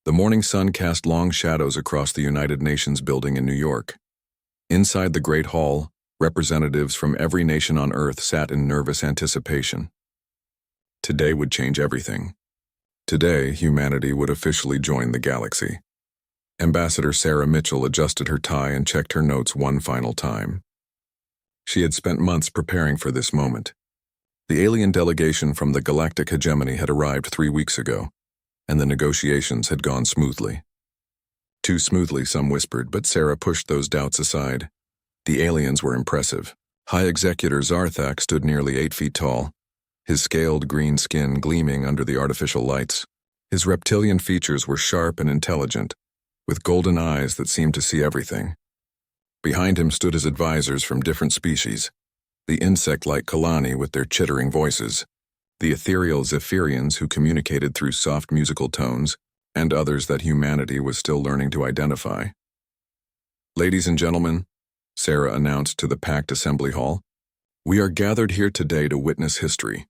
The morning sun cast long shadows across the United Nations building in New York. Inside the Great Hall, representatives from every nation on Earth sat in nervous anticipation. Today would change everything. Today, humanity would officially join the galaxy. Ambassador Sarah Mitchell adjusted her tie and checked her notes one final time. She had spent months preparing for this moment. The alien delegation from the Galactic Hegemony had arrived 3 weeks ago, and the negotiations had gone smoothly. Too smoothly, some whispered, but Sarah pushed those doubts aside. The aliens were impressive. High Executor Zarthak stood nearly 8 feet tall, his scaled green skin gleaming under the artificial lights. His reptilian features were sharp and intelligent, with golden eyes that seemed to see everything. Behind him stood his advisors from different species, the insect-like Kalani with their chittering voices, the ethereal Zephyrians who communicated through soft musical tones, and others that humanity was still learning to identify. "Ladies and gentlemen," Sarah announced to the packed assembly hall, "we are gathered here today to witness history.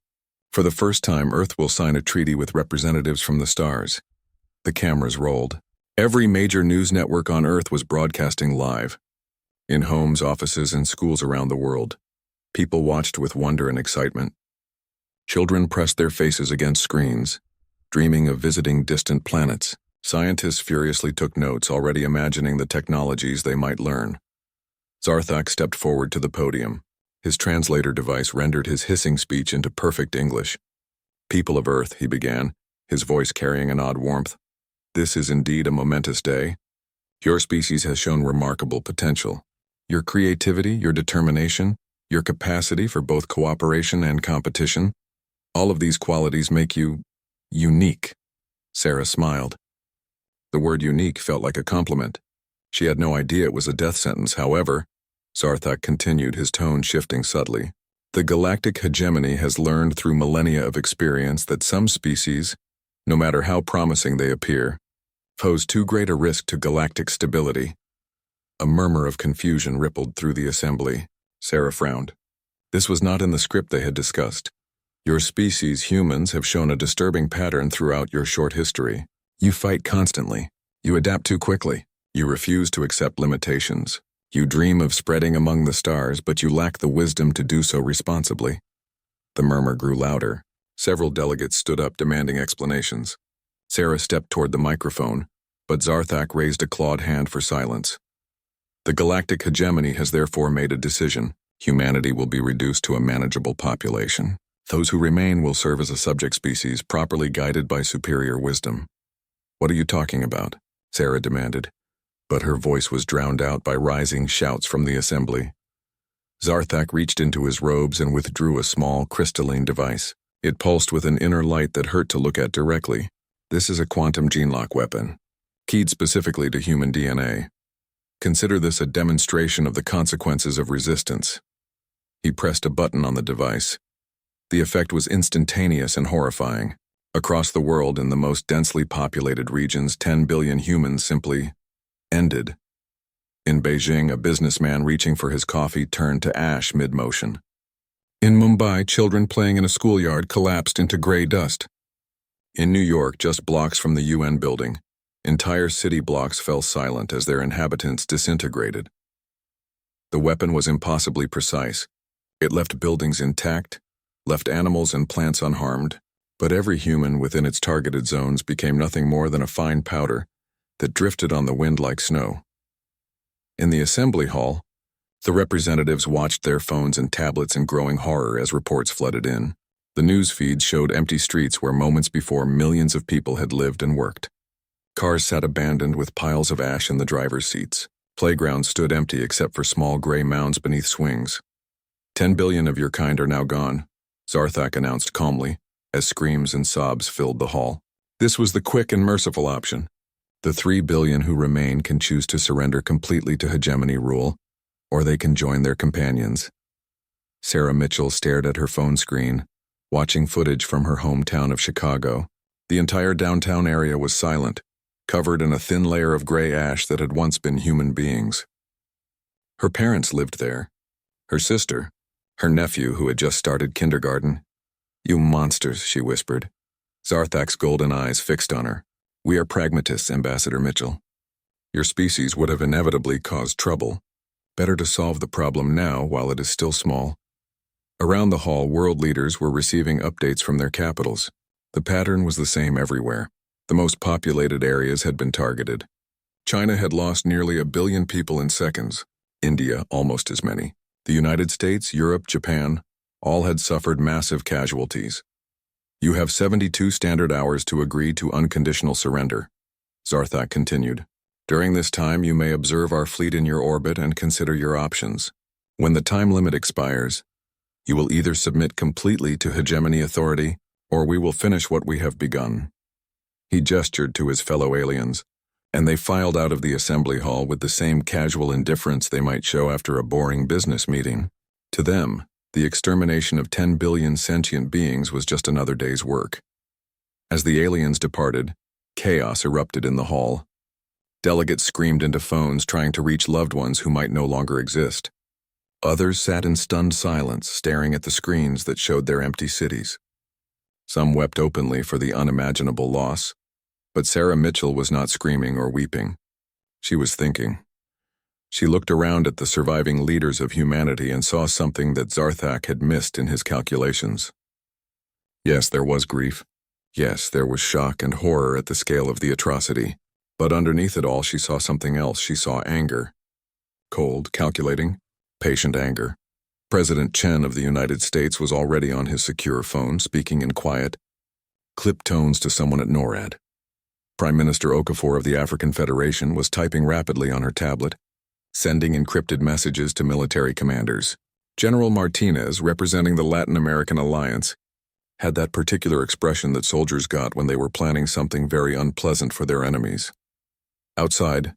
For the first time, Earth will sign a treaty with representatives from the stars." The cameras rolled. Every major news network on Earth was broadcasting live. In homes, offices, and schools around the world, people watched with wonder and excitement. Children pressed their faces against screens, dreaming of visiting distant planets. Scientists furiously took notes, already imagining the technologies they might learn. Zarthak stepped forward to the podium. His translator device rendered his hissing speech into perfect English. "People of Earth," he began, his voice carrying an odd warmth, "this is indeed a momentous day. Your species has shown remarkable potential. Your creativity, your determination, your capacity for both cooperation and competition, all of these qualities make you unique." Sarah smiled. The word unique felt like a compliment. She had no idea it was a death sentence. However, Zarthak continued, his tone shifting subtly. "The Galactic Hegemony has learned through millennia of experience that some species, no matter how promising they appear, pose too great a risk to galactic stability." A murmur of confusion rippled through the assembly. Sarah frowned. This was not in the script they had discussed. "Your species, humans, have shown a disturbing pattern throughout your short history. You fight constantly. You adapt too quickly. You refuse to accept limitations. You dream of spreading among the stars, but you lack the wisdom to do so responsibly." The murmur grew louder. Several delegates stood up demanding explanations. Sarah stepped toward the microphone, but Zarthak raised a clawed hand for silence. "The Galactic Hegemony has therefore made a decision. Humanity will be reduced to a manageable population. Those who remain will serve as a subject species, properly guided by superior wisdom." "What are you talking about?" Sarah demanded, but her voice was drowned out by rising shouts from the assembly. Zarthak reached into his robes and withdrew a small, crystalline device. It pulsed with an inner light that hurt to look at directly. "This is a quantum gene-lock weapon, keyed specifically to human DNA. Consider this a demonstration of the consequences of resistance." He pressed a button on the device. The effect was instantaneous and horrifying. Across the world, in the most densely populated regions, 10 billion humans simply ended. In Beijing, a businessman reaching for his coffee turned to ash mid-motion. In Mumbai, children playing in a schoolyard collapsed into gray dust. In New York, just blocks from the UN building, entire city blocks fell silent as their inhabitants disintegrated. The weapon was impossibly precise. It left buildings intact, left animals and plants unharmed, but every human within its targeted zones became nothing more than a fine powder that drifted on the wind like snow. In the assembly hall, the representatives watched their phones and tablets in growing horror as reports flooded in. The news feeds showed empty streets where moments before millions of people had lived and worked. Cars sat abandoned with piles of ash in the driver's seats. Playgrounds stood empty except for small gray mounds beneath swings. 10 billion of your kind are now gone," Zarthak announced calmly, as screams and sobs filled the hall. "This was the quick and merciful option. The 3 billion who remain can choose to surrender completely to hegemony rule, or they can join their companions." Sarah Mitchell stared at her phone screen, watching footage from her hometown of Chicago. The entire downtown area was silent, covered in a thin layer of gray ash that had once been human beings. Her parents lived there. Her sister, her nephew who had just started kindergarten. "You monsters," she whispered. Zarthak's golden eyes fixed on her. We are pragmatists, Ambassador Mitchell. Your species would have inevitably caused trouble. Better to solve the problem now while it is still small. Around the hall, world leaders were receiving updates from their capitals. The pattern was the same everywhere. The most populated areas had been targeted. China had lost nearly 1 billion people in seconds. India, almost as many. The United States, Europe, Japan, all had suffered massive casualties. You have 72 standard hours to agree to unconditional surrender. Zarthak continued. During this time, you may observe our fleet in your orbit and consider your options. When the time limit expires, you will either submit completely to hegemony authority, or we will finish what we have begun. He gestured to his fellow aliens, and they filed out of the assembly hall with the same casual indifference they might show after a boring business meeting. To them, the extermination of 10 billion sentient beings was just another day's work. As the aliens departed, chaos erupted in the hall. Delegates screamed into phones trying to reach loved ones who might no longer exist. Others sat in stunned silence, staring at the screens that showed their empty cities. Some wept openly for the unimaginable loss, but Sarah Mitchell was not screaming or weeping. She was thinking. She looked around at the surviving leaders of humanity and saw something that Zarthak had missed in his calculations. Yes, there was grief. Yes, there was shock and horror at the scale of the atrocity. But underneath it all, she saw something else. She saw anger. Cold, calculating, patient anger. President Chen of the United States was already on his secure phone, speaking in quiet, clipped tones to someone at NORAD. Prime Minister Okafor of the African Federation was typing rapidly on her tablet, sending encrypted messages to military commanders. General Martinez, representing the Latin American Alliance, had that particular expression that soldiers got when they were planning something very unpleasant for their enemies. Outside,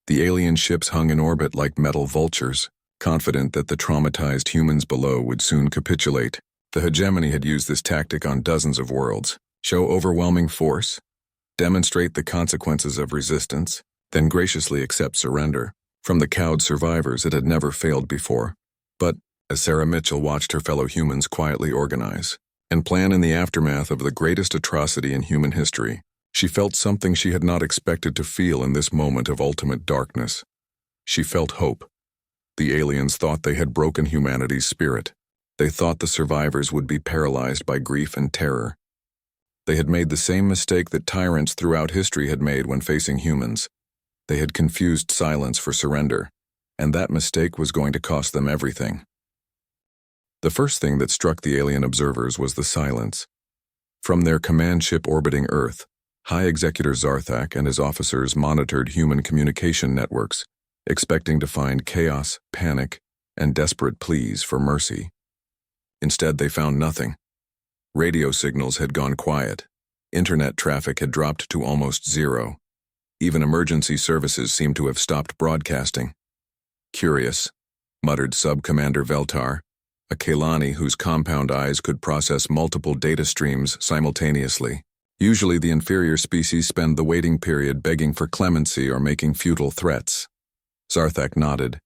the alien ships hung in orbit like metal vultures, confident that the traumatized humans below would soon capitulate. The hegemony had used this tactic on dozens of worlds. Show overwhelming force, demonstrate the consequences of resistance, then graciously accept surrender. From the cowed survivors, it had never failed before. But, as Sarah Mitchell watched her fellow humans quietly organize and plan in the aftermath of the greatest atrocity in human history, she felt something she had not expected to feel in this moment of ultimate darkness. She felt hope. The aliens thought they had broken humanity's spirit. They thought the survivors would be paralyzed by grief and terror. They had made the same mistake that tyrants throughout history had made when facing humans. They had confused silence for surrender, and that mistake was going to cost them everything. The first thing that struck the alien observers was the silence. From their command ship orbiting Earth, High Executor Zarthak and his officers monitored human communication networks, expecting to find chaos, panic, and desperate pleas for mercy. Instead, they found nothing. Radio signals had gone quiet. Internet traffic had dropped to almost zero. Even emergency services seemed to have stopped broadcasting. Curious, muttered Sub-Commander Veltar, a Kaylani whose compound eyes could process multiple data streams simultaneously. Usually the inferior species spend the waiting period begging for clemency or making futile threats. Zarthak nodded,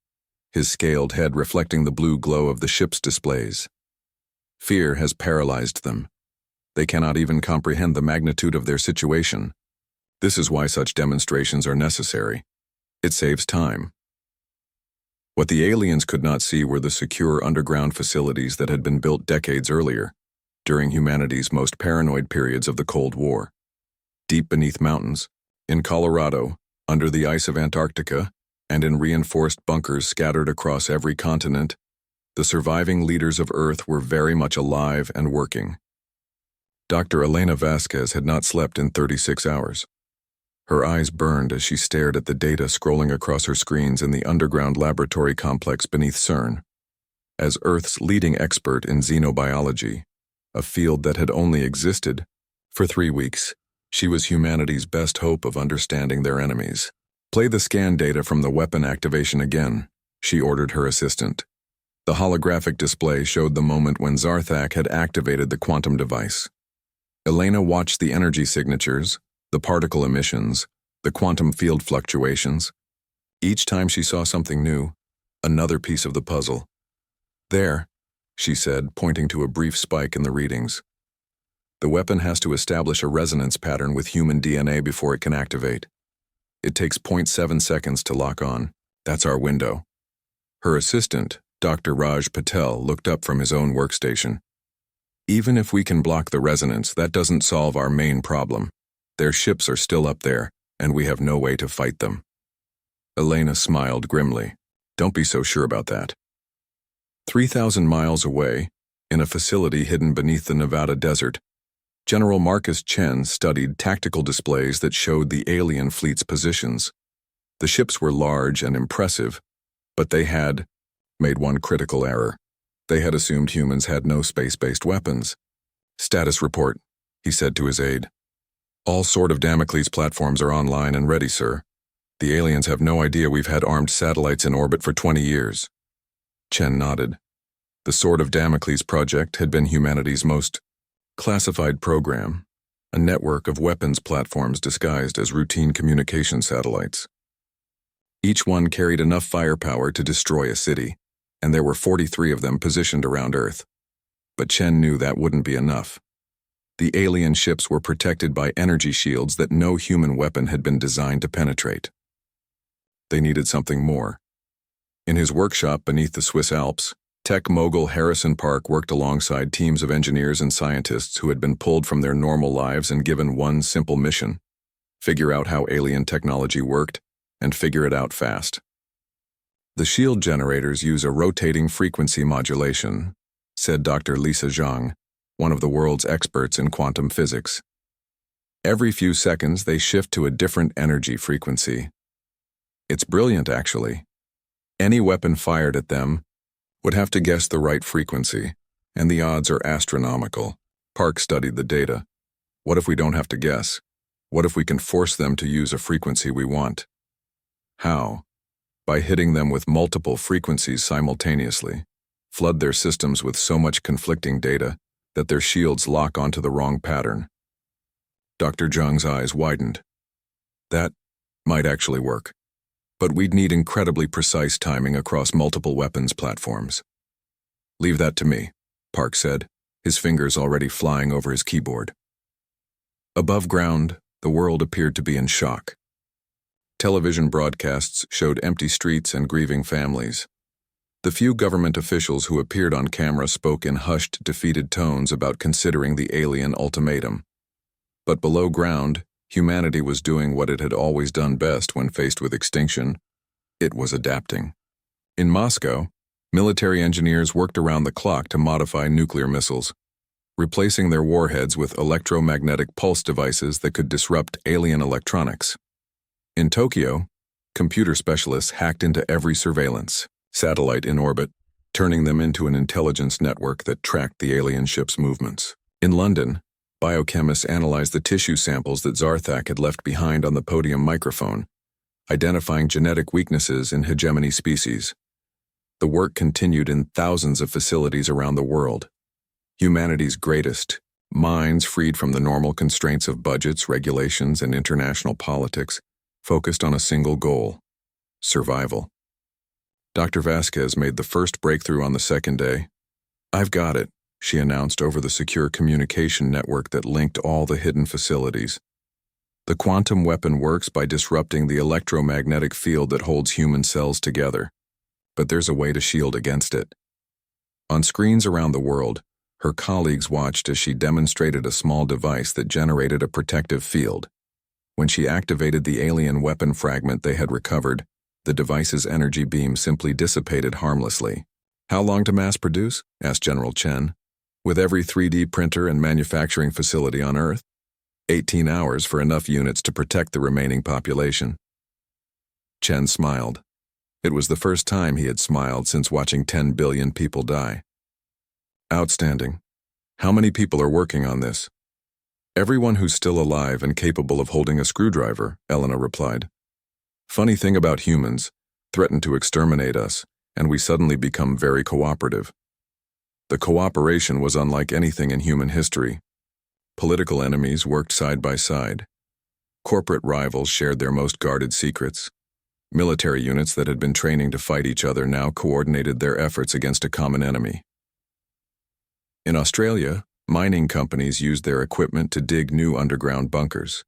his scaled head reflecting the blue glow of the ship's displays. Fear has paralyzed them. They cannot even comprehend the magnitude of their situation. This is why such demonstrations are necessary. It saves time. What the aliens could not see were the secure underground facilities that had been built decades earlier, during humanity's most paranoid periods of the Cold War. Deep beneath mountains, in Colorado, under the ice of Antarctica, and in reinforced bunkers scattered across every continent, the surviving leaders of Earth were very much alive and working. Dr. Elena Vasquez had not slept in 36 hours. Her eyes burned as she stared at the data scrolling across her screens in the underground laboratory complex beneath CERN. As Earth's leading expert in xenobiology, a field that had only existed for 3 weeks, she was humanity's best hope of understanding their enemies. Play the scan data from the weapon activation again, she ordered her assistant. The holographic display showed the moment when Zarthak had activated the quantum device. Elena watched the energy signatures, the particle emissions, the quantum field fluctuations. Each time she saw something new, another piece of the puzzle. There, she said, pointing to a brief spike in the readings. The weapon has to establish a resonance pattern with human DNA before it can activate. It takes 0.7 seconds to lock on. That's our window. Her assistant, Dr. Raj Patel, looked up from his own workstation. Even if we can block the resonance, that doesn't solve our main problem. Their ships are still up there, and we have no way to fight them. Elena smiled grimly. Don't be so sure about that. 3,000 miles away, in a facility hidden beneath the Nevada desert, General Marcus Chen studied tactical displays that showed the alien fleet's positions. The ships were large and impressive, but they had made one critical error. They had assumed humans had no space-based weapons. Status report, he said to his aide. All Sword of Damocles platforms are online and ready, sir. The aliens have no idea we've had armed satellites in orbit for 20 years. Chen nodded. The Sword of Damocles project had been humanity's most classified program, a network of weapons platforms disguised as routine communication satellites. Each one carried enough firepower to destroy a city, and there were 43 of them positioned around Earth. But Chen knew that wouldn't be enough. The alien ships were protected by energy shields that no human weapon had been designed to penetrate. They needed something more. In his workshop beneath the Swiss Alps, tech mogul Harrison Park worked alongside teams of engineers and scientists who had been pulled from their normal lives and given one simple mission: figure out how alien technology worked, and figure it out fast. The shield generators use a rotating frequency modulation, said Dr. Lisa Zhang, one of the world's experts in quantum physics. Every few seconds, they shift to a different energy frequency. It's brilliant, actually. Any weapon fired at them would have to guess the right frequency, and the odds are astronomical. Park studied the data. What if we don't have to guess? What if we can force them to use a frequency we want? How? By hitting them with multiple frequencies simultaneously. Flood their systems with so much conflicting data that their shields lock onto the wrong pattern. Dr. Zhang's eyes widened. That might actually work. But we'd need incredibly precise timing across multiple weapons platforms. Leave that to me, Park said, his fingers already flying over his keyboard. Above ground, the world appeared to be in shock. Television broadcasts showed empty streets and grieving families. The few government officials who appeared on camera spoke in hushed, defeated tones about considering the alien ultimatum. But below ground, humanity was doing what it had always done best when faced with extinction. It was adapting. In Moscow, military engineers worked around the clock to modify nuclear missiles, replacing their warheads with electromagnetic pulse devices that could disrupt alien electronics. In Tokyo, computer specialists hacked into every surveillance satellite in orbit, turning them into an intelligence network that tracked the alien ship's movements. In London, biochemists analyzed the tissue samples that Zarthak had left behind on the podium microphone, identifying genetic weaknesses in hegemony species. The work continued in thousands of facilities around the world. Humanity's greatest minds, freed from the normal constraints of budgets, regulations, and international politics, focused on a single goal: survival. Dr. Vasquez made the first breakthrough on the second day. "I've got it," she announced over the secure communication network that linked all the hidden facilities. "The quantum weapon works by disrupting the electromagnetic field that holds human cells together. But there's a way to shield against it." On screens around the world, her colleagues watched as she demonstrated a small device that generated a protective field. When she activated the alien weapon fragment they had recovered, the device's energy beam simply dissipated harmlessly. "How long to mass produce?" asked General Chen. "With every 3D printer and manufacturing facility on Earth? 18 hours for enough units to protect the remaining population." Chen smiled. It was the first time he had smiled since watching 10 billion people die. "Outstanding. How many people are working on this?" "Everyone who's still alive and capable of holding a screwdriver," Elena replied. "Funny thing about humans, threaten to exterminate us, and we suddenly become very cooperative. The cooperation was unlike anything in human history. Political enemies worked side by side. Corporate rivals shared their most guarded secrets. Military units that had been training to fight each other now coordinated their efforts against a common enemy. In Australia, Mining companies used their equipment to dig new underground bunkers.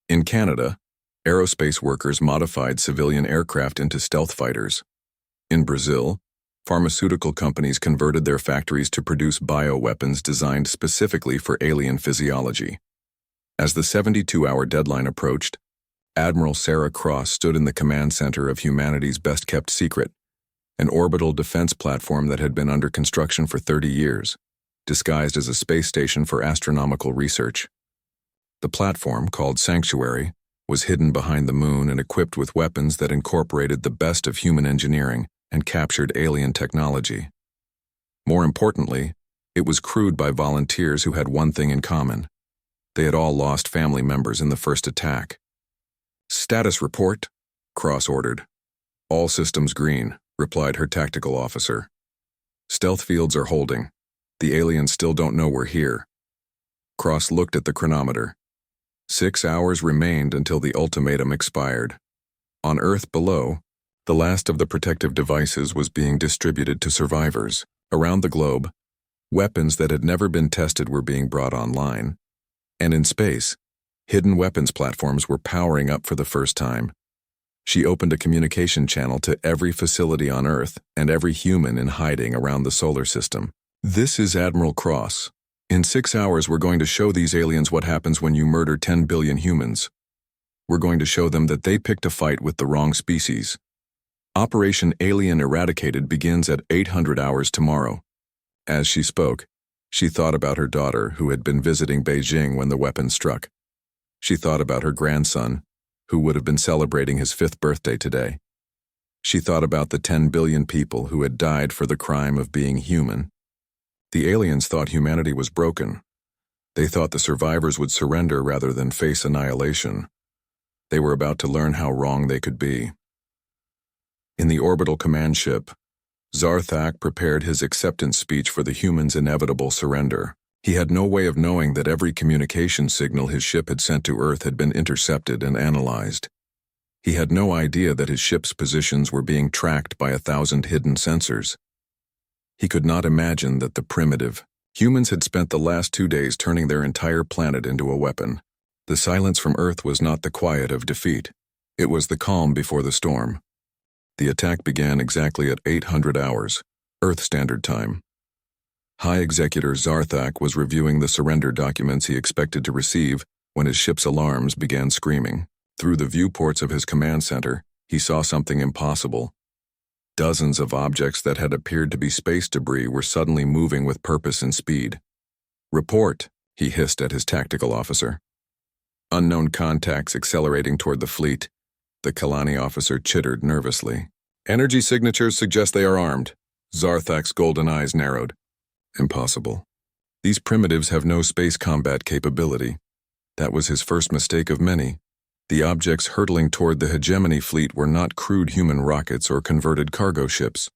In Canada, aerospace workers modified civilian aircraft into stealth fighters. In Brazil, pharmaceutical companies converted their factories to produce bioweapons designed specifically for alien physiology. As the 72-hour deadline approached, Admiral Sarah Cross stood in the command center of humanity's best-kept secret, an orbital defense platform that had been under construction for 30 years, disguised as a space station for astronomical research. The platform, called Sanctuary, was hidden behind the moon and equipped with weapons that incorporated the best of human engineering and captured alien technology. More importantly, it was crewed by volunteers who had one thing in common. They had all lost family members in the first attack. "Status report," Cross ordered. "All systems green," replied her tactical officer. "Stealth fields are holding. The aliens still don't know we're here." Cross looked at the chronometer. 6 hours remained until the ultimatum expired. On Earth below, the last of the protective devices was being distributed to survivors. Around the globe, weapons that had never been tested were being brought online. And in space, hidden weapons platforms were powering up for the first time. She opened a communication channel to every facility on Earth and every human in hiding around the solar system. "This is Admiral Cross. In 6 hours, we're going to show these aliens what happens when you murder 10 billion humans. We're going to show them that they picked a fight with the wrong species. Operation Alien Eradicated begins at 800 hours tomorrow." As she spoke, she thought about her daughter who had been visiting Beijing when the weapon struck. She thought about her grandson, who would have been celebrating his 5th birthday today. She thought about the 10 billion people who had died for the crime of being human. The aliens thought humanity was broken. They thought the survivors would surrender rather than face annihilation. They were about to learn how wrong they could be. In the orbital command ship, Zarthak prepared his acceptance speech for the humans' inevitable surrender. He had no way of knowing that every communication signal his ship had sent to Earth had been intercepted and analyzed. He had no idea that his ship's positions were being tracked by 1,000 hidden sensors. He could not imagine that the primitive humans had spent the last 2 days turning their entire planet into a weapon. The silence from Earth was not the quiet of defeat. It was the calm before the storm. The attack began exactly at 800 hours, Earth Standard Time. High Executor Zarthak was reviewing the surrender documents he expected to receive when his ship's alarms began screaming. Through the viewports of his command center, he saw something impossible. Dozens of objects that had appeared to be space debris were suddenly moving with purpose and speed. "Report," he hissed at his tactical officer. "Unknown contacts accelerating toward the fleet," the Kalani officer chittered nervously. "Energy signatures suggest they are armed." Zarthak's golden eyes narrowed. "Impossible. These primitives have no space combat capability." That was his first mistake of many. The objects hurtling toward the hegemony fleet were not crude human rockets or converted cargo ships.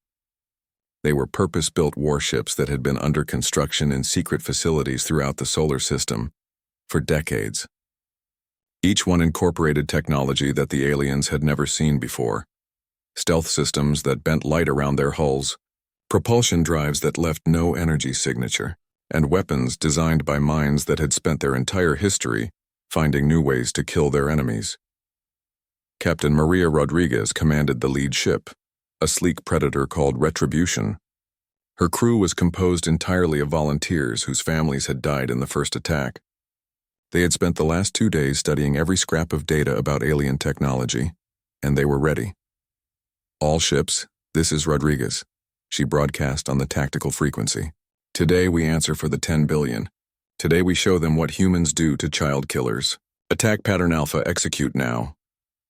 They were purpose-built warships that had been under construction in secret facilities throughout the solar system for decades. Each one incorporated technology that the aliens had never seen before. Stealth systems that bent light around their hulls, propulsion drives that left no energy signature, and weapons designed by minds that had spent their entire history finding new ways to kill their enemies. Captain Maria Rodriguez commanded the lead ship, a sleek predator called Retribution. Her crew was composed entirely of volunteers whose families had died in the first attack. They had spent the last 2 days studying every scrap of data about alien technology, and they were ready. "All ships, this is Rodriguez," she broadcast on the tactical frequency. "Today we answer for the 10 billion. Today we show them what humans do to child killers. Attack pattern Alpha, execute now."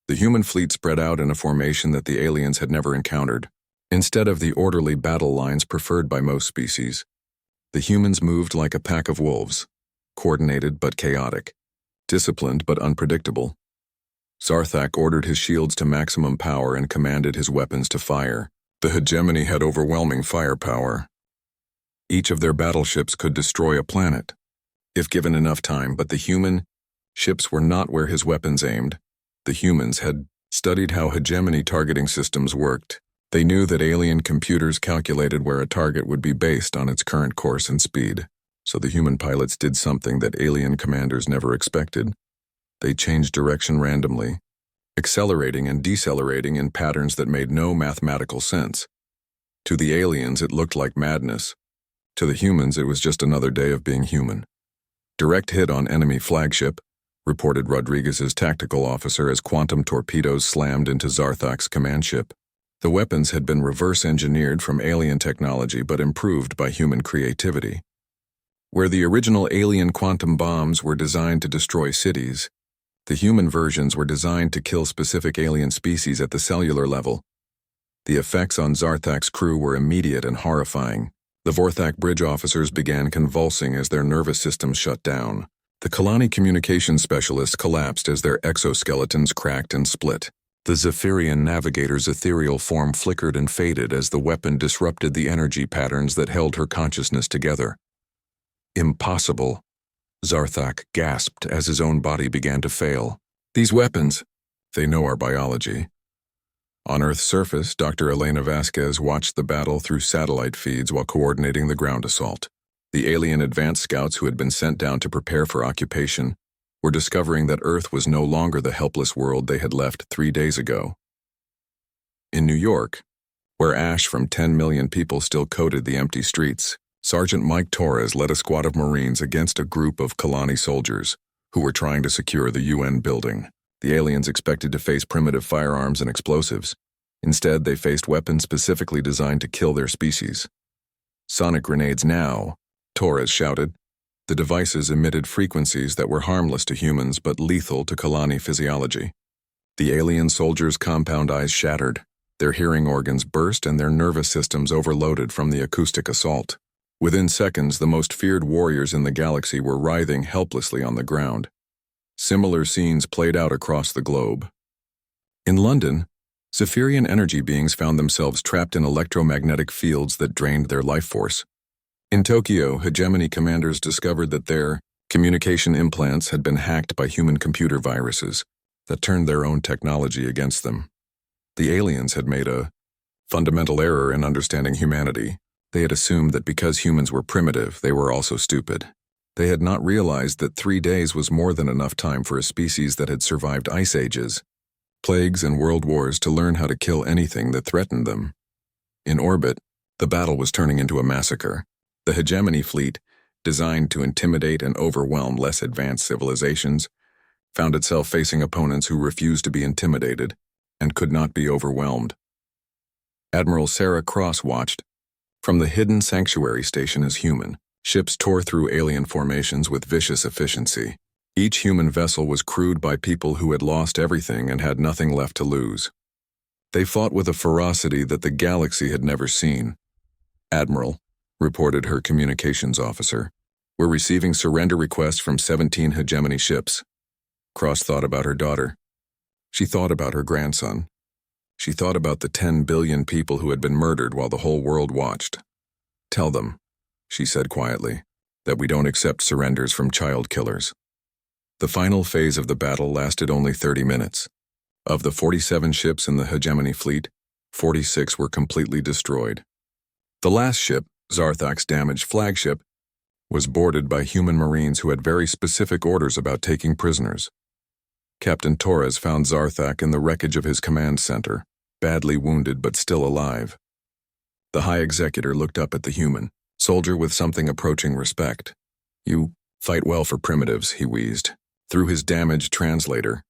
The human fleet spread out in a formation that the aliens had never encountered. Instead of the orderly battle lines preferred by most species, the humans moved like a pack of wolves, coordinated but chaotic, disciplined but unpredictable. Zarthak ordered his shields to maximum power and commanded his weapons to fire. The hegemony had overwhelming firepower. Each of their battleships could destroy a planet, if given enough time, but the human ships were not where his weapons aimed. The humans had studied how hegemony targeting systems worked. They knew that alien computers calculated where a target would be based on its current course and speed. So the human pilots did something that alien commanders never expected. They changed direction randomly, accelerating and decelerating in patterns that made no mathematical sense. To the aliens, it looked like madness. To the humans, it was just another day of being human. Direct hit on enemy flagship, reported Rodriguez's tactical officer as quantum torpedoes slammed into Zarthak's command ship. The weapons had been reverse-engineered from alien technology but improved by human creativity. Where the original alien quantum bombs were designed to destroy cities, the human versions were designed to kill specific alien species at the cellular level. The effects on Zarthak's crew were immediate and horrifying. The Vorthak bridge officers began convulsing as their nervous systems shut down. The Kalani communications specialists collapsed as their exoskeletons cracked and split. The Zephyrian navigator's ethereal form flickered and faded as the weapon disrupted the energy patterns that held her consciousness together. Impossible, Zarthak gasped as his own body began to fail. These weapons, they know our biology. On Earth's surface, Dr. Elena Vasquez watched the battle through satellite feeds while coordinating the ground assault. The alien advance scouts who had been sent down to prepare for occupation were discovering that Earth was no longer the helpless world they had left 3 days ago. In New York, where ash from 10 million people still coated the empty streets, Sergeant Mike Torres led a squad of Marines against a group of Kalani soldiers who were trying to secure the UN building. The aliens expected to face primitive firearms and explosives. Instead, they faced weapons specifically designed to kill their species. "Sonic grenades now," Torres shouted. The devices emitted frequencies that were harmless to humans but lethal to Kalani physiology. The alien soldiers' compound eyes shattered, their hearing organs burst and their nervous systems overloaded from the acoustic assault. Within seconds, the most feared warriors in the galaxy were writhing helplessly on the ground. Similar scenes played out across the globe. In London, Zephyrian energy beings found themselves trapped in electromagnetic fields that drained their life force. In Tokyo, hegemony commanders discovered that their communication implants had been hacked by human computer viruses that turned their own technology against them. The aliens had made a fundamental error in understanding humanity. They had assumed that because humans were primitive, they were also stupid. They had not realized that 3 days was more than enough time for a species that had survived ice ages, plagues, and world wars to learn how to kill anything that threatened them. In orbit, the battle was turning into a massacre. The hegemony fleet, designed to intimidate and overwhelm less advanced civilizations, found itself facing opponents who refused to be intimidated and could not be overwhelmed. Admiral Sarah Cross watched. From the hidden sanctuary station as human, ships tore through alien formations with vicious efficiency. Each human vessel was crewed by people who had lost everything and had nothing left to lose. They fought with a ferocity that the galaxy had never seen. "Admiral," reported her communications officer, "we're receiving surrender requests from 17 hegemony ships." Cross thought about her daughter. She thought about her grandson. She thought about the 10 billion people who had been murdered while the whole world watched. "Tell them," she said quietly, "that we don't accept surrenders from child killers." The final phase of the battle lasted only 30 minutes. Of the 47 ships in the hegemony fleet, 46 were completely destroyed. The last ship, Zarthak's damaged flagship, was boarded by human Marines who had very specific orders about taking prisoners. Captain Torres found Zarthak in the wreckage of his command center, badly wounded but still alive. The High Executor looked up at the human soldier with something approaching respect. "You fight well for primitives," he wheezed. Through his damaged translator,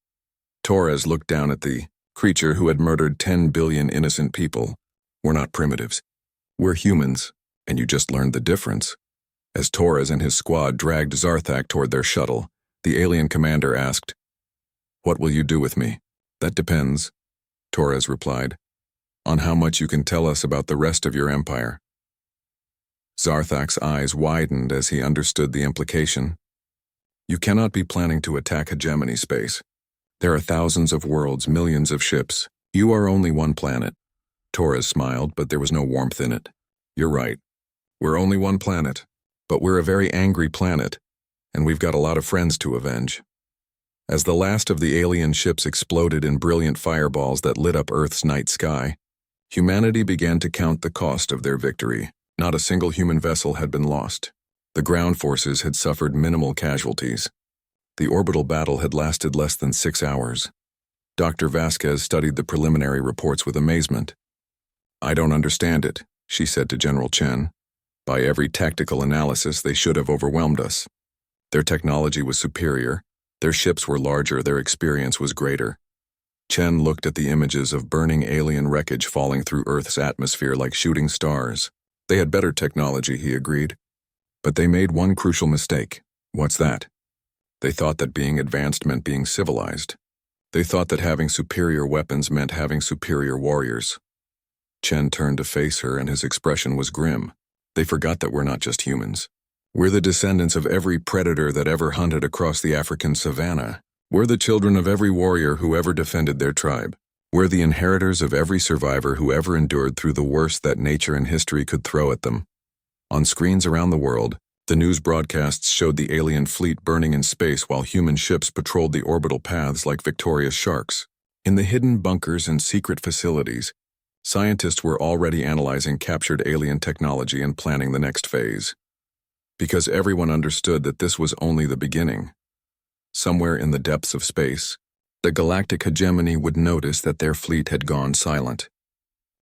Torres looked down at the creature who had murdered 10 billion innocent people. "We're not primitives. We're humans, and you just learned the difference." As Torres and his squad dragged Zarthak toward their shuttle, the alien commander asked, "What will you do with me?" "That depends," Torres replied, "on how much you can tell us about the rest of your empire." Zarthak's eyes widened as he understood the implication. "You cannot be planning to attack hegemony space. There are thousands of worlds, millions of ships. You are only one planet." Torres smiled, but there was no warmth in it. "You're right. We're only one planet, but we're a very angry planet, and we've got a lot of friends to avenge." As the last of the alien ships exploded in brilliant fireballs that lit up Earth's night sky, humanity began to count the cost of their victory. Not a single human vessel had been lost. The ground forces had suffered minimal casualties. The orbital battle had lasted less than 6 hours. Dr. Vasquez studied the preliminary reports with amazement. "I don't understand it," she said to General Chen. "By every tactical analysis, they should have overwhelmed us. Their technology was superior, their ships were larger, their experience was greater." Chen looked at the images of burning alien wreckage falling through Earth's atmosphere like shooting stars. They had better technology, he agreed. But they made one crucial mistake. What's that? They thought that being advanced meant being civilized. They thought that having superior weapons meant having superior warriors. Chen turned to face her, and his expression was grim. They forgot that we're not just humans. We're the descendants of every predator that ever hunted across the African savanna. We're the children of every warrior who ever defended their tribe. We're the inheritors of every survivor who ever endured through the worst that nature and history could throw at them. On screens around the world, the news broadcasts showed the alien fleet burning in space while human ships patrolled the orbital paths like victorious sharks. In the hidden bunkers and secret facilities, scientists were already analyzing captured alien technology and planning the next phase. Because everyone understood that this was only the beginning. Somewhere in the depths of space, the galactic hegemony would notice that their fleet had gone silent.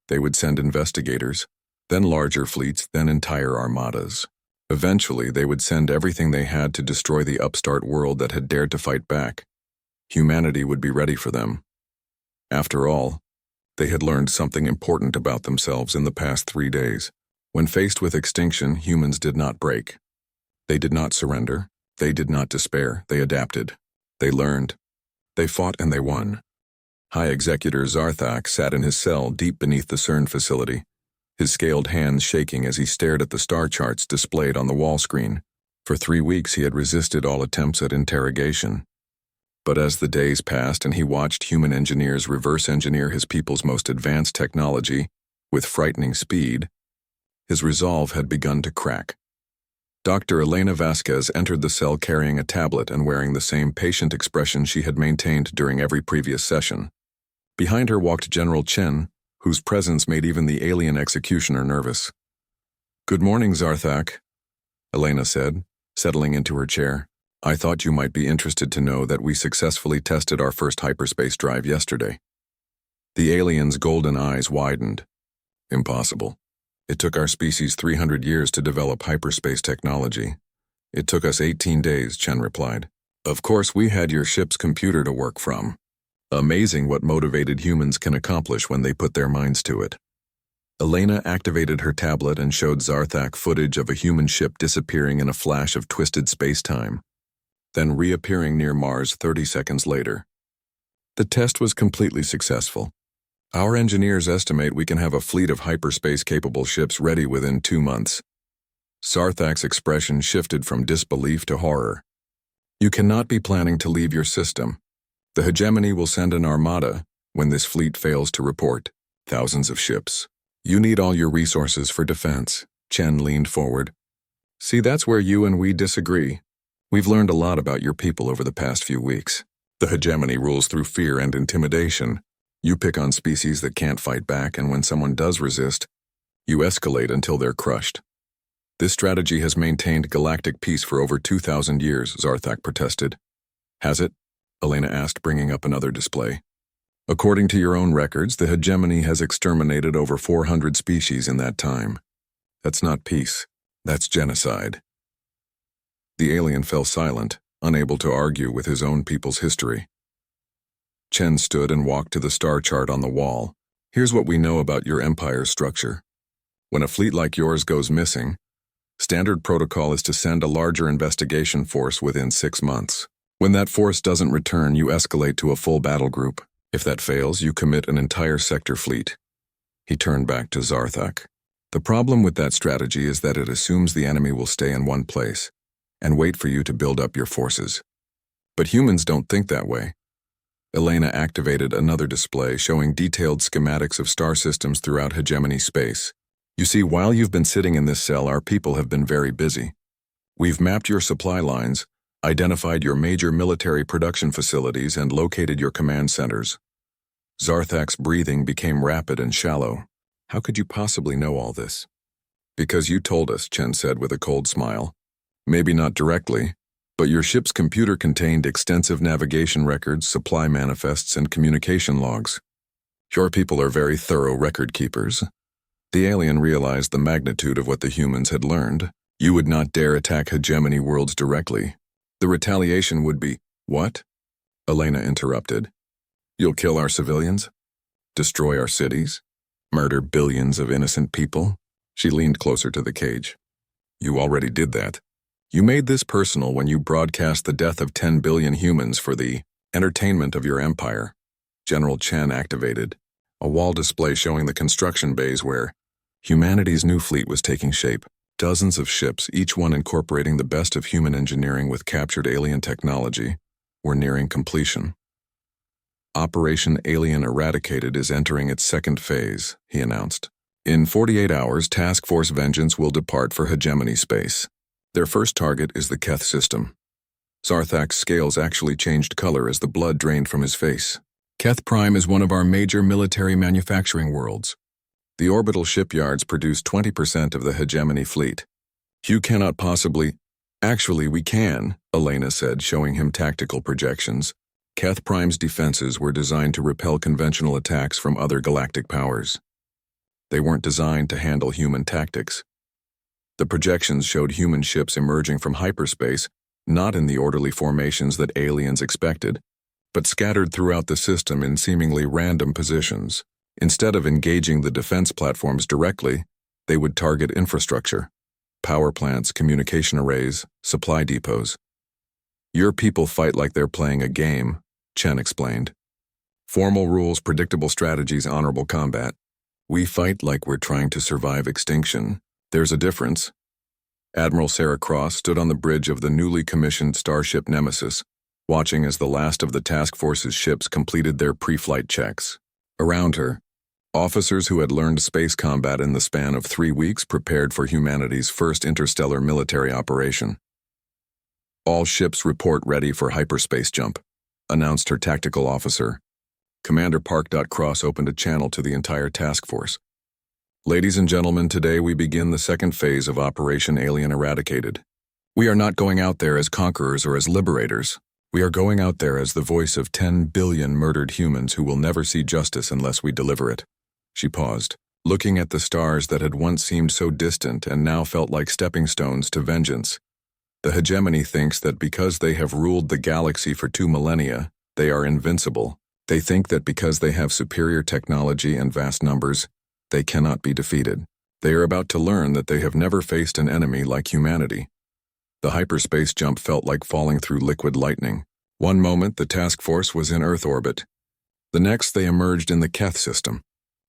They would send investigators, then larger fleets, then entire armadas. Eventually, they would send everything they had to destroy the upstart world that had dared to fight back. Humanity would be ready for them. After all, they had learned something important about themselves in the past 3 days. When faced with extinction, humans did not break. They did not surrender. They did not despair. They adapted. They learned. They fought and they won. High Executor Zarthak sat in his cell deep beneath the CERN facility, his scaled hands shaking as he stared at the star charts displayed on the wall screen. For 3 weeks he had resisted all attempts at interrogation. But as the days passed and he watched human engineers reverse engineer his people's most advanced technology with frightening speed, his resolve had begun to crack. Dr. Elena Vasquez entered the cell carrying a tablet and wearing the same patient expression she had maintained during every previous session. Behind her walked General Chen, whose presence made even the alien executioner nervous. "Good morning, Zarthak," Elena said, settling into her chair. "I thought you might be interested to know that we successfully tested our first hyperspace drive yesterday." The alien's golden eyes widened. "Impossible. It took our species 300 years to develop hyperspace technology. It took us 18 days, Chen replied. Of course, we had your ship's computer to work from. Amazing what motivated humans can accomplish when they put their minds to it." Elena activated her tablet and showed Zarthak footage of a human ship disappearing in a flash of twisted space-time, then reappearing near Mars 30 seconds later. The test was completely successful. Our engineers estimate we can have a fleet of hyperspace-capable ships ready within 2 months. Zarthak's expression shifted from disbelief to horror. "You cannot be planning to leave your system. The hegemony will send an armada when this fleet fails to report. Thousands of ships. You need all your resources for defense." Chen leaned forward. "See, that's where you and we disagree. We've learned a lot about your people over the past few weeks. The hegemony rules through fear and intimidation. You pick on species that can't fight back, and when someone does resist, you escalate until they're crushed. This strategy has maintained galactic peace for over 2,000 years, Zarthak protested. Has it? Elena asked, bringing up another display. According to your own records, the hegemony has exterminated over 400 species in that time. That's not peace. That's genocide. The alien fell silent, unable to argue with his own people's history. Chen stood and walked to the star chart on the wall. Here's what we know about your empire's structure. When a fleet like yours goes missing, standard protocol is to send a larger investigation force within 6 months. When that force doesn't return, you escalate to a full battle group. If that fails, you commit an entire sector fleet. He turned back to Zarthak. The problem with that strategy is that it assumes the enemy will stay in one place and wait for you to build up your forces. But humans don't think that way. Elena activated another display showing detailed schematics of star systems throughout hegemony space. You see, while you've been sitting in this cell, our people have been very busy. We've mapped your supply lines, identified your major military production facilities, and located your command centers. Zarthak's breathing became rapid and shallow. How could you possibly know all this? Because you told us, Chen said with a cold smile. Maybe not directly, but your ship's computer contained extensive navigation records, supply manifests, and communication logs. Your people are very thorough record keepers. The alien realized the magnitude of what the humans had learned. You would not dare attack hegemony worlds directly. The retaliation would be, what? Elena interrupted. You'll kill our civilians? Destroy our cities? Murder billions of innocent people? She leaned closer to the cage. You already did that. You made this personal when you broadcast the death of 10 billion humans for the entertainment of your empire. General Chen activated a wall display showing the construction bays where humanity's new fleet was taking shape. Dozens of ships, each one incorporating the best of human engineering with captured alien technology, were nearing completion. Operation Alien Eradicated is entering its second phase, he announced. In 48 hours, Task Force Vengeance will depart for hegemony space. Their first target is the Keth system. Sarthak's scales actually changed color as the blood drained from his face. Keth Prime is one of our major military manufacturing worlds. The orbital shipyards produce 20% of the hegemony fleet. You cannot possibly— Actually, we can, Elena said, showing him tactical projections. Keth Prime's defenses were designed to repel conventional attacks from other galactic powers. They weren't designed to handle human tactics. The projections showed human ships emerging from hyperspace, not in the orderly formations that aliens expected, but scattered throughout the system in seemingly random positions. Instead of engaging the defense platforms directly, they would target infrastructure, power plants, communication arrays, supply depots. Your people fight like they're playing a game, Chen explained. Formal rules, predictable strategies, honorable combat. We fight like we're trying to survive extinction. There's a difference. Admiral Sarah Cross stood on the bridge of the newly commissioned starship Nemesis, watching as the last of the task force's ships completed their pre-flight checks. Around her, officers who had learned space combat in the span of 3 weeks prepared for humanity's first interstellar military operation. All ships report ready for hyperspace jump, announced her tactical officer. Commander Park. Cross opened a channel to the entire task force. Ladies and gentlemen, today we begin the second phase of Operation Alien Eradicated. We are not going out there as conquerors or as liberators. We are going out there as the voice of 10 billion murdered humans who will never see justice unless we deliver it. She paused, looking at the stars that had once seemed so distant and now felt like stepping stones to vengeance. The hegemony thinks that because they have ruled the galaxy for 2 millennia, they are invincible. They think that because they have superior technology and vast numbers, they cannot be defeated. They are about to learn that they have never faced an enemy like humanity. The hyperspace jump felt like falling through liquid lightning. One moment, the task force was in Earth orbit. The next, they emerged in the Keth system.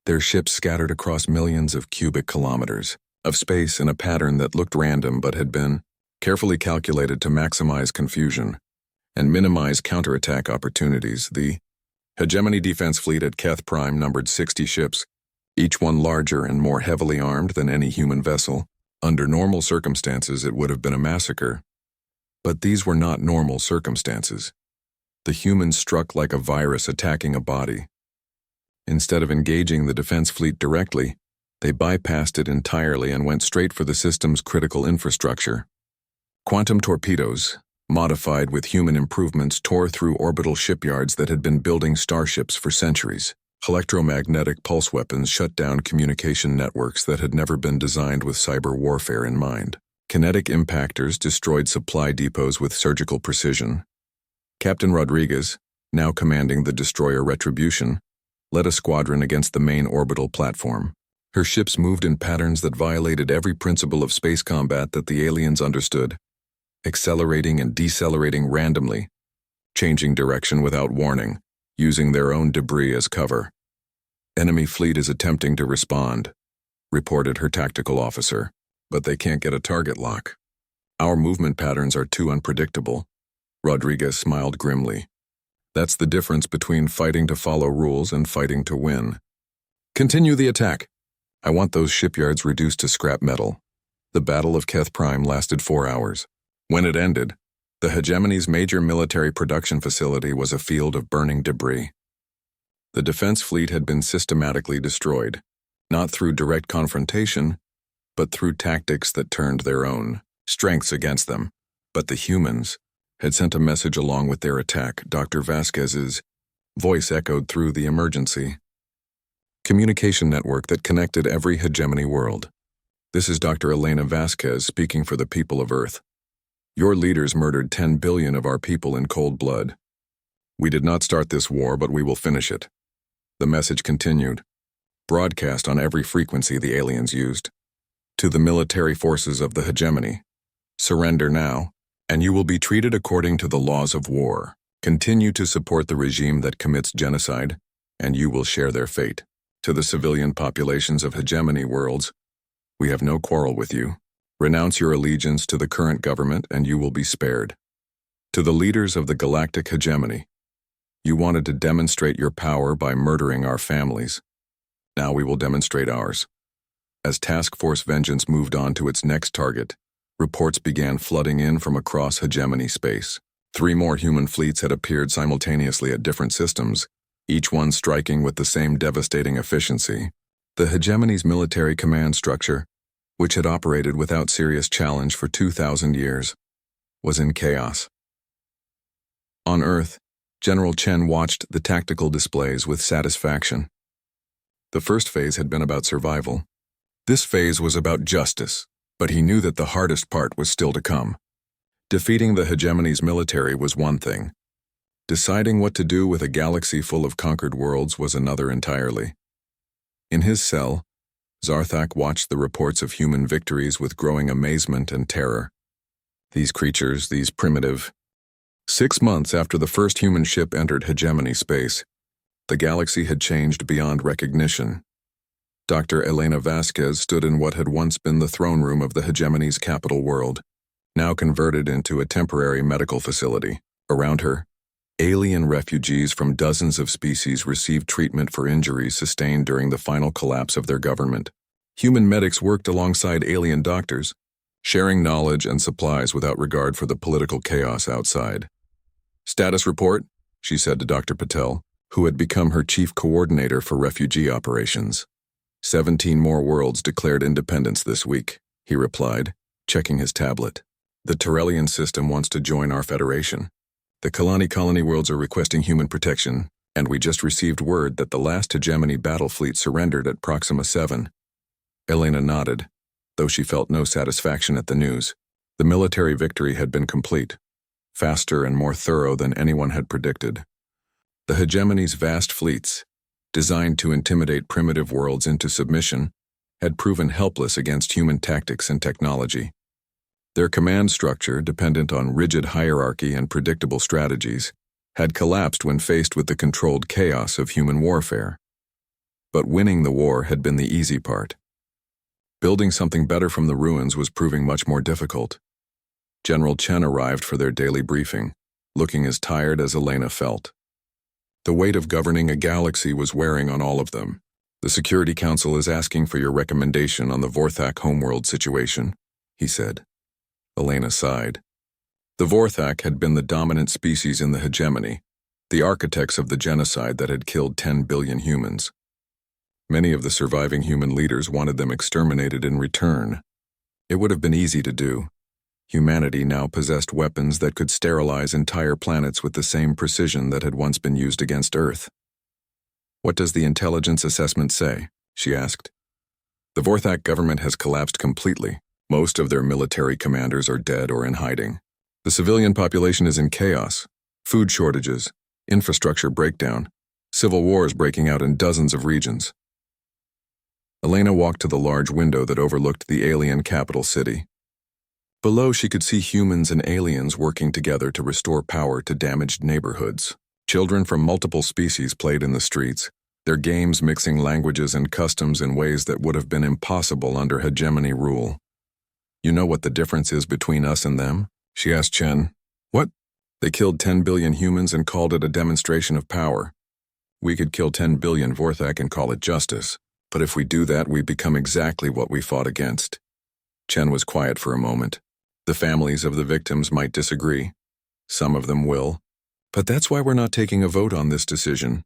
Their ships scattered across millions of cubic kilometers of space in a pattern that looked random but had been carefully calculated to maximize confusion and minimize counterattack opportunities. The hegemony defense fleet at Keth Prime numbered 60 ships, each one larger and more heavily armed than any human vessel. Under normal circumstances, it would have been a massacre. But these were not normal circumstances. The humans struck like a virus attacking a body. Instead of engaging the defense fleet directly, they bypassed it entirely and went straight for the system's critical infrastructure. Quantum torpedoes, modified with human improvements, tore through orbital shipyards that had been building starships for centuries. Electromagnetic pulse weapons shut down communication networks that had never been designed with cyber warfare in mind. Kinetic impactors destroyed supply depots with surgical precision. Captain Rodriguez, now commanding the destroyer Retribution, led a squadron against the main orbital platform. Her ships moved in patterns that violated every principle of space combat that the aliens understood, accelerating and decelerating randomly, changing direction without warning, using their own debris as cover. Enemy fleet is attempting to respond, reported her tactical officer, but they can't get a target lock. Our movement patterns are too unpredictable. Rodriguez smiled grimly. That's the difference between fighting to follow rules and fighting to win. Continue the attack. I want those shipyards reduced to scrap metal. The Battle of Keth Prime lasted 4 hours. When it ended, the hegemony's major military production facility was a field of burning debris. The defense fleet had been systematically destroyed, not through direct confrontation, but through tactics that turned their own. strengths against them. But the humans had sent a message along with their attack. Dr. Vasquez's voice echoed through the emergency communication network that connected every hegemony world. This is Dr. Elena Vasquez speaking for the people of Earth. Your leaders murdered 10 billion of our people in cold blood. We did not start this war, but we will finish it. The message continued, broadcast on every frequency the aliens used. To the military forces of the hegemony, surrender now, and you will be treated according to the laws of war. Continue to support the regime that commits genocide, and you will share their fate. To the civilian populations of hegemony worlds, we have no quarrel with you. Renounce your allegiance to the current government and you will be spared. To the leaders of the galactic hegemony, you wanted to demonstrate your power by murdering our families. Now we will demonstrate ours. As Task Force Vengeance moved on to its next target, reports began flooding in from across hegemony space. 3 more human fleets had appeared simultaneously at different systems, each one striking with the same devastating efficiency. The hegemony's military command structure, which had operated without serious challenge for 2,000 years, was in chaos. On Earth, General Chen watched the tactical displays with satisfaction. The first phase had been about survival. This phase was about justice, but he knew that the hardest part was still to come. Defeating the hegemony's military was one thing. Deciding what to do with a galaxy full of conquered worlds was another entirely. In his cell, Zarthak watched the reports of human victories with growing amazement and terror. These creatures, these primitive. 6 months after the first human ship entered hegemony space, the galaxy had changed beyond recognition. Dr. Elena Vasquez stood in what had once been the throne room of the hegemony's capital world, now converted into a temporary medical facility. Around her, alien refugees from dozens of species received treatment for injuries sustained during the final collapse of their government. Human medics worked alongside alien doctors, sharing knowledge and supplies without regard for the political chaos outside. Status report, she said to Dr. Patel, who had become her chief coordinator for refugee operations. 17 more worlds declared independence this week, he replied, checking his tablet. The Terrellian system wants to join our federation. The Kalani colony worlds are requesting human protection, and we just received word that the last hegemony battle fleet surrendered at Proxima 7. Elena nodded, though she felt no satisfaction at the news. The military victory had been complete, faster and more thorough than anyone had predicted. The hegemony's vast fleets, designed to intimidate primitive worlds into submission, had proven helpless against human tactics and technology. Their command structure, dependent on rigid hierarchy and predictable strategies, had collapsed when faced with the controlled chaos of human warfare. But winning the war had been the easy part. Building something better from the ruins was proving much more difficult. General Chen arrived for their daily briefing, looking as tired as Elena felt. The weight of governing a galaxy was wearing on all of them. The Security Council is asking for your recommendation on the Vorthak homeworld situation, he said. Elena sighed. The Vorthak had been the dominant species in the hegemony, the architects of the genocide that had killed 10 billion humans. Many of the surviving human leaders wanted them exterminated in return. It would have been easy to do. Humanity now possessed weapons that could sterilize entire planets with the same precision that had once been used against Earth. What does the intelligence assessment say? She asked. The Vorthak government has collapsed completely. Most of their military commanders are dead or in hiding. The civilian population is in chaos, food shortages, infrastructure breakdown, civil wars breaking out in dozens of regions. Elena walked to the large window that overlooked the alien capital city. Below, she could see humans and aliens working together to restore power to damaged neighborhoods. Children from multiple species played in the streets, their games mixing languages and customs in ways that would have been impossible under hegemony rule. You know what the difference is between us and them? She asked Chen. What? They killed 10 billion humans and called it a demonstration of power. We could kill 10 billion Vorthak and call it justice. But if we do that, we become exactly what we fought against. Chen was quiet for a moment. The families of the victims might disagree. Some of them will. But that's why we're not taking a vote on this decision.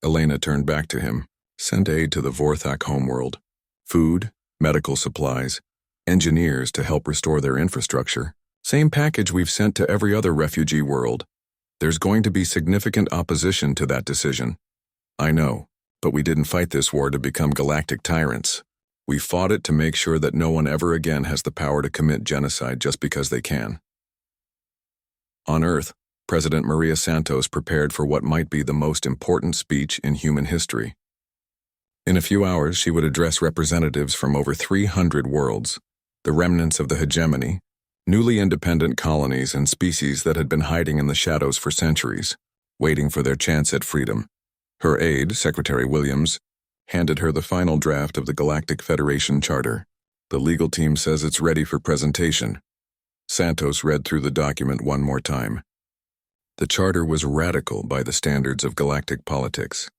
Elena turned back to him. Send aid to the Vorthak homeworld. Food, medical supplies, engineers to help restore their infrastructure. Same package we've sent to every other refugee world. There's going to be significant opposition to that decision. I know, but we didn't fight this war to become galactic tyrants. We fought it to make sure that no one ever again has the power to commit genocide just because they can. On Earth, President Maria Santos prepared for what might be the most important speech in human history. In a few hours, she would address representatives from over 300 worlds, the remnants of the hegemony, newly independent colonies and species that had been hiding in the shadows for centuries, waiting for their chance at freedom. Her aide, Secretary Williams, handed her the final draft of the Galactic Federation Charter. The legal team says it's ready for presentation. Santos read through the document one more time. The charter was radical by the standards of galactic politics.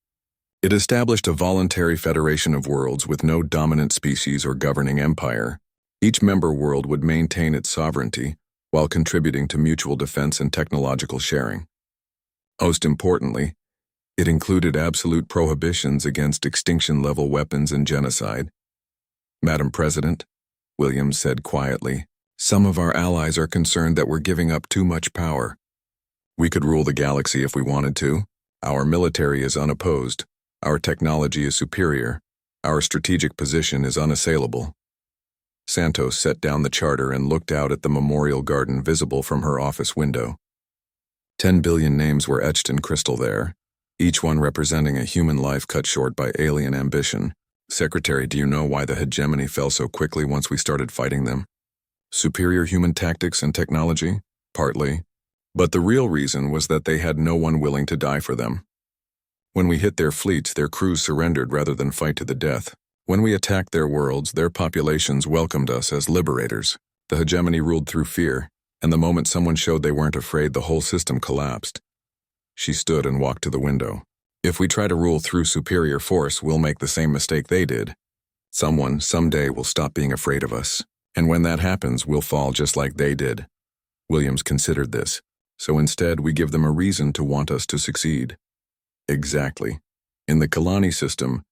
It established a voluntary federation of worlds with no dominant species or governing empire. Each member world would maintain its sovereignty while contributing to mutual defense and technological sharing. Most importantly, it included absolute prohibitions against extinction-level weapons and genocide. Madam President, Williams said quietly, some of our allies are concerned that we're giving up too much power. We could rule the galaxy if we wanted to. Our military is unopposed. Our technology is superior. Our strategic position is unassailable. Santos set down the charter and looked out at the memorial garden visible from her office window. 10 billion names were etched in crystal there, each one representing a human life cut short by alien ambition. Secretary, do you know why the hegemony fell so quickly once we started fighting them? Superior human tactics and technology? Partly. But the real reason was that they had no one willing to die for them. When we hit their fleets, their crews surrendered rather than fight to the death. When we attacked their worlds, their populations welcomed us as liberators. The hegemony ruled through fear, and the moment someone showed they weren't afraid, the whole system collapsed. She stood and walked to the window. If we try to rule through superior force, we'll make the same mistake they did. Someone, someday, will stop being afraid of us. And when that happens, we'll fall just like they did. Williams considered this. So instead, we give them a reason to want us to succeed. Exactly. In the Kalani system,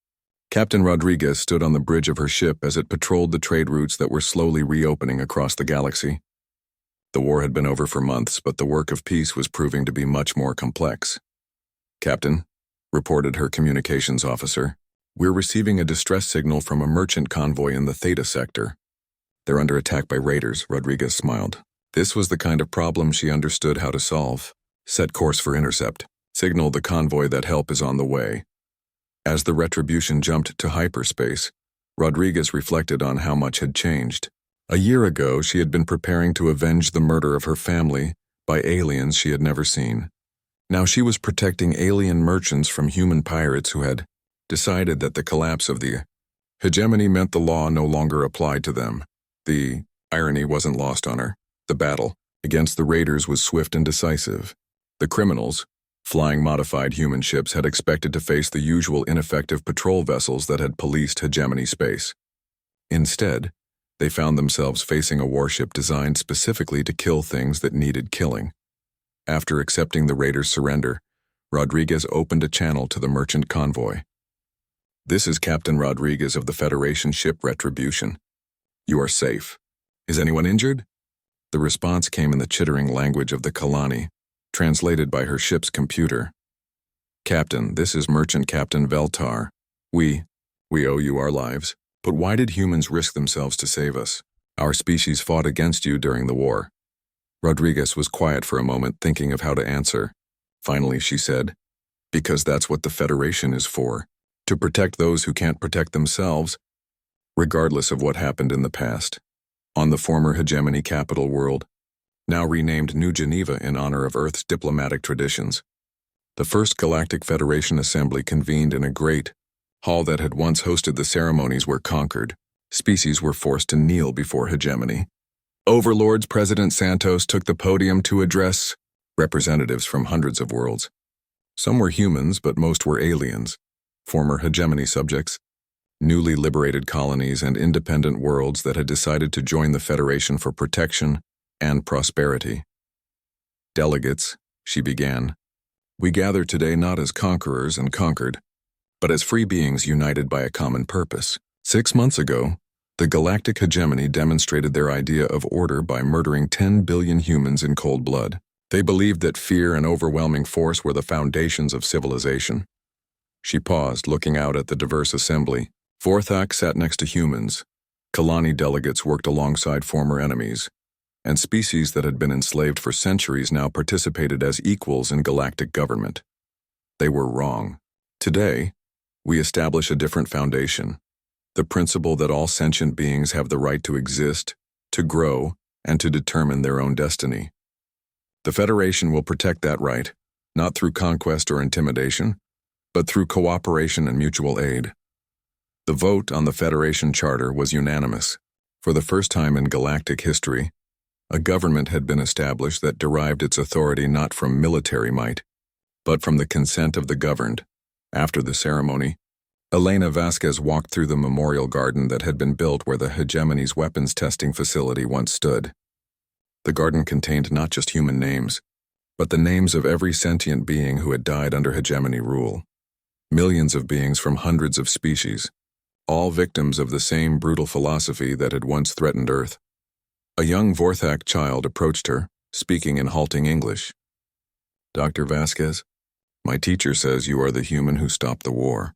Captain Rodriguez stood on the bridge of her ship as it patrolled the trade routes that were slowly reopening across the galaxy. The war had been over for months, but the work of peace was proving to be much more complex. Captain, reported her communications officer, we're receiving a distress signal from a merchant convoy in the Theta sector. They're under attack by raiders, Rodriguez smiled. This was the kind of problem she understood how to solve. Set course for intercept. Signal the convoy that help is on the way. As the Retribution jumped to hyperspace, Rodriguez reflected on how much had changed. A year ago, she had been preparing to avenge the murder of her family by aliens she had never seen. Now she was protecting alien merchants from human pirates who had decided that the collapse of the hegemony meant the law no longer applied to them. The irony wasn't lost on her. The battle against the raiders was swift and decisive. The criminals, flying modified human ships, had expected to face the usual ineffective patrol vessels that had policed hegemony space. Instead, they found themselves facing a warship designed specifically to kill things that needed killing. After accepting the raiders' surrender, Rodriguez opened a channel to the merchant convoy. This is Captain Rodriguez of the Federation ship Retribution. You are safe. Is anyone injured? The response came in the chittering language of the Kalani, translated by her ship's computer. Captain, this is Merchant Captain Veltar. We owe you our lives. But why did humans risk themselves to save us? Our species fought against you during the war. Rodriguez was quiet for a moment, thinking of how to answer. Finally, she said, because that's what the Federation is for, to protect those who can't protect themselves, regardless of what happened in the past. On the former hegemony capital world, now renamed New Geneva in honor of Earth's diplomatic traditions, the first Galactic Federation Assembly convened in a great hall that had once hosted the ceremonies where conquered species were forced to kneel before hegemony. Overlords President Santos took the podium to address representatives from hundreds of worlds. Some were humans, but most were aliens, former hegemony subjects, newly liberated colonies, and independent worlds that had decided to join the Federation for protection and prosperity. Delegates, she began, we gather today not as conquerors and conquered, but as free beings united by a common purpose. 6 months ago, The galactic hegemony demonstrated their idea of order by murdering 10 billion humans in cold blood. They believed that fear and overwhelming force were the foundations of civilization. She paused, looking out at the diverse assembly. Vorthak sat next to humans. Kalani delegates worked alongside former enemies, and species that had been enslaved for centuries now participated as equals in galactic government. They were wrong. Today, we establish a different foundation. The principle that all sentient beings have the right to exist, to grow, and to determine their own destiny. The Federation will protect that right, not through conquest or intimidation, but through cooperation and mutual aid. The vote on the Federation Charter was unanimous. For the first time in galactic history, a government had been established that derived its authority not from military might, but from the consent of the governed. After the ceremony, Elena Vasquez walked through the memorial garden that had been built where the hegemony's weapons testing facility once stood. The garden contained not just human names, but the names of every sentient being who had died under hegemony rule. Millions of beings from hundreds of species, all victims of the same brutal philosophy that had once threatened Earth. A young Vorthak child approached her, speaking in halting English. "Dr. Vasquez, my teacher says you are the human who stopped the war.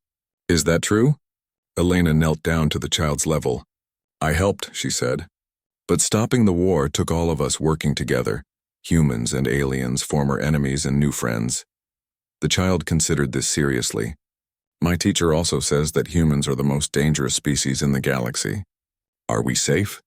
Is that true?" Elena knelt down to the child's level. "I helped," she said. "But stopping the war took all of us working together, humans and aliens, former enemies and new friends." The child considered this seriously. "My teacher also says that humans are the most dangerous species in the galaxy. Are we safe?"